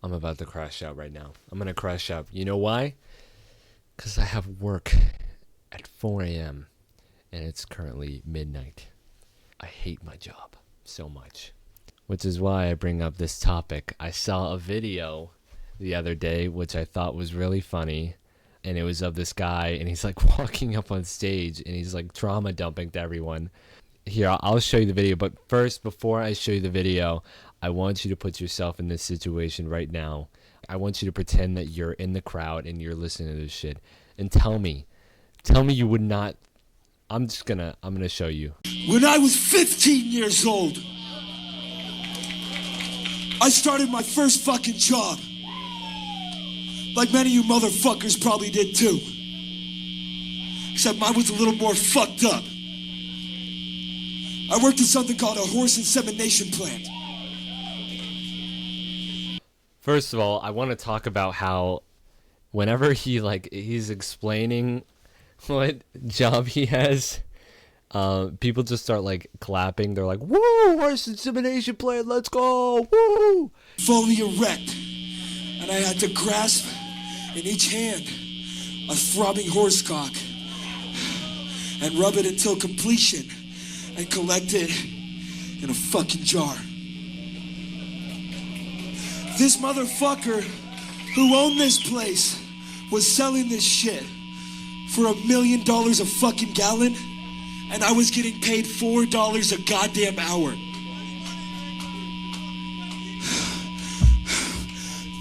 I'm about to crash out right now. I'm going to crash out. You know why? Because I have work at 4 a.m. and it's currently midnight. I hate my job so much, which is why I bring up this topic. I saw a video the other day, which I thought was really funny. And it was of this guy, and he's like walking up on stage, and he's like trauma dumping to everyone. Here, I'll show you the video. But first, before I show you the video, I want you to put yourself in this situation right now. I want you to pretend that you're in the crowd and you're listening to this shit. And tell me you would not. I'm gonna show you. When I was 15 years old, I started my first fucking job. Like many of you motherfuckers probably did too. Except mine was a little more fucked up. I worked at something called a horse insemination plant. First of all, I want to talk about how whenever he's explaining what job he has, people just start like clapping. They're like, "Woo! Horse insemination plant, let's go! Woo!" Fully erect, and I had to grasp in each hand a throbbing horse cock and rub it until completion and collect it in a fucking jar. This motherfucker who owned this place was selling this shit for $1 million a fucking gallon, and I was getting paid $4 a goddamn hour.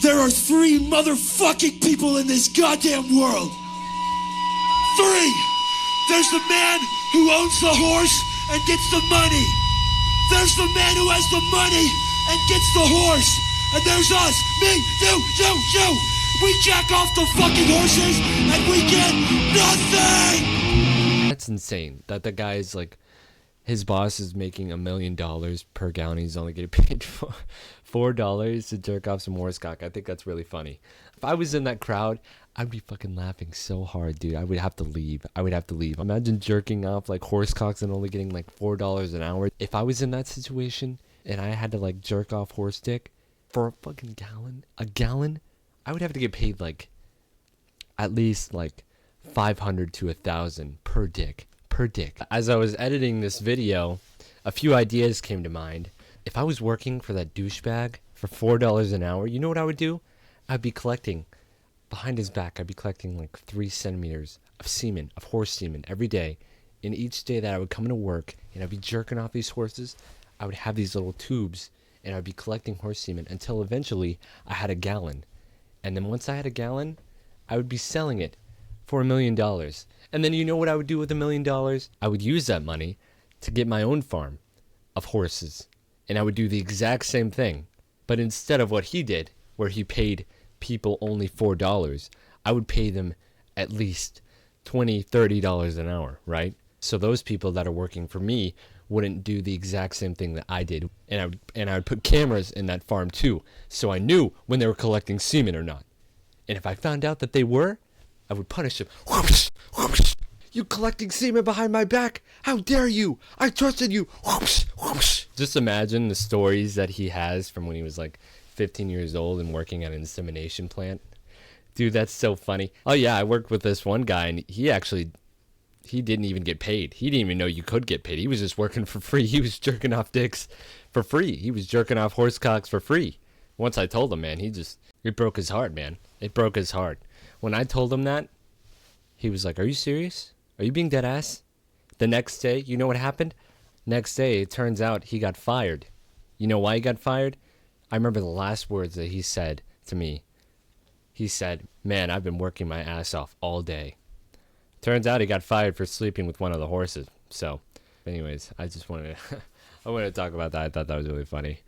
There are 3 motherfucking people in this goddamn world. 3! There's the man who owns the horse and gets the money. There's the man who has the money and gets the horse. And there's us, me, you. We jack off the fucking horses and we get nothing. That's insane. That the guy's like, his boss is making $1 million per gallon. He's only getting paid $4 to jerk off some horse cock. I think that's really funny. If I was in that crowd, I'd be fucking laughing so hard, dude. I would have to leave. Imagine jerking off like horse cocks and only getting like $4 an hour. If I was in that situation and I had to like jerk off horse dick for a fucking gallon, I would have to get paid like at least like 500 to 1,000 per dick. As I was editing this video, a few ideas came to mind. If I was working for that douchebag for $4 an hour, you know what I would do? I'd be collecting behind his back. I'd be collecting like 3 centimeters of semen, of horse semen every day. And each day that I would come into work and I'd be jerking off these horses, I would have these little tubes and I'd be collecting horse semen until eventually I had a gallon. And then once I had a gallon, I would be selling it for $1 million. And then you know what I would do with $1 million? I would use that money to get my own farm of horses. And I would do the exact same thing. But instead of what he did, where he paid people only $4, I would pay them at least $20, $30 an hour, right? So those people that are working for me wouldn't do the exact same thing that I did. And I would put cameras in that farm too, so I knew when they were collecting semen or not. And if I found out that they were, I would punish them. Whoosh, whoosh. You collecting semen behind my back? How dare you? I trusted you. Whoosh, whoosh. Just imagine the stories that he has from when he was like 15 years old and working at an insemination plant. Dude, that's so funny. Oh yeah, I worked with this one guy and he didn't even get paid. He didn't even know you could get paid. He was just working for free. He was jerking off dicks for free. He was jerking off horse cocks for free. Once I told him, man, it broke his heart, man. It broke his heart. When I told him that, he was like, "Are you serious? Are you being dead ass?" The next day, you know what happened? Next day, it turns out he got fired. You know why he got fired? I remember the last words that he said to me. He said, "Man, I've been working my ass off all day." Turns out he got fired for sleeping with one of the horses. So, anyways, I wanted to talk about that. I thought that was really funny.